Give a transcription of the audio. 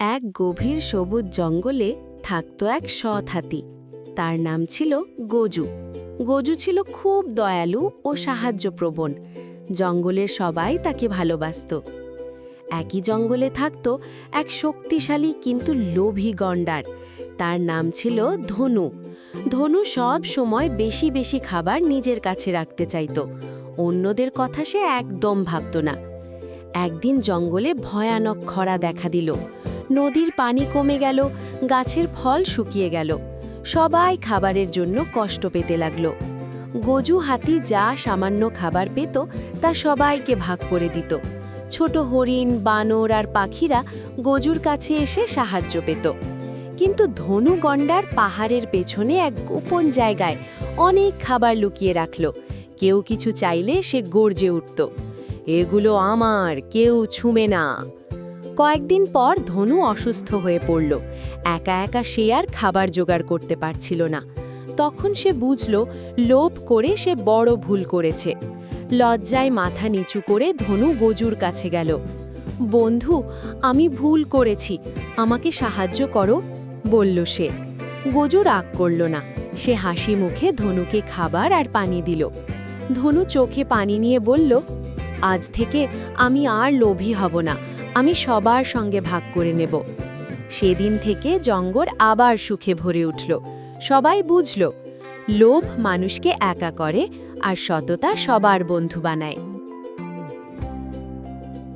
এক গভীর সবুজ জঙ্গলে থাকত এক সৎ হাতি। তার নাম ছিল গজু। গজু ছিল খুব দয়ালু ও সাহায্যপ্রবণ। জঙ্গলের সবাই তাকে ভালোবাসত। একই জঙ্গলে থাকত এক শক্তিশালী কিন্তু লোভী গণ্ডার। তার নাম ছিল ধনু। ধনু সব সময় বেশি বেশি খাবার নিজের কাছে রাখতে চাইত। অন্যদের কথা সে একদম ভাবত না। একদিন জঙ্গলে ভয়ানক খরা দেখা দিল। নদীর পানি কমে গেল, গাছের ফল শুকিয়ে গেল। সবাই খাবারের জন্য কষ্ট পেতে লাগল। গজু হাতি যা সামান্য খাবার পেত তা সবাইকে ভাগ করে দিত। ছোট হরিণ, বানর আর পাখিরা গজুর কাছে এসে সাহায্য পেত। কিন্তু ধনু গণ্ডার পাহাড়ের পেছনে এক গোপন জায়গায় অনেক খাবার লুকিয়ে রাখল। কেউ কিছু চাইলে সে গর্জে উঠত, এগুলো আমার, কেউ ছুঁবে না। কয়েকদিন পর ধনু অসুস্থ হয়ে পড়ল। একা একা সে আর খাবার জোগাড় করতে পারছিল না। তখন সে বুঝল লোভ করে সে বড় ভুল করেছে। লজ্জায় মাথা নিচু করে ধনু গজুর কাছে গেল। বন্ধু, আমি ভুল করেছি, আমাকে সাহায্য করো, বলল সে। গজু রাগ করল না। সে হাসি মুখে ধনুকে খাবার আর পানি দিল। ধনু চোখে পানি নিয়ে বলল, আজ থেকে আমি আর লোভী হব না, আমি সবার সঙ্গে ভাগ করে নেব। সেদিন থেকে জঙ্গল আবার সুখে ভরে উঠল। সবাই বুঝল, লোভ মানুষকে একা করে আর সততা সবার বন্ধু বানায়।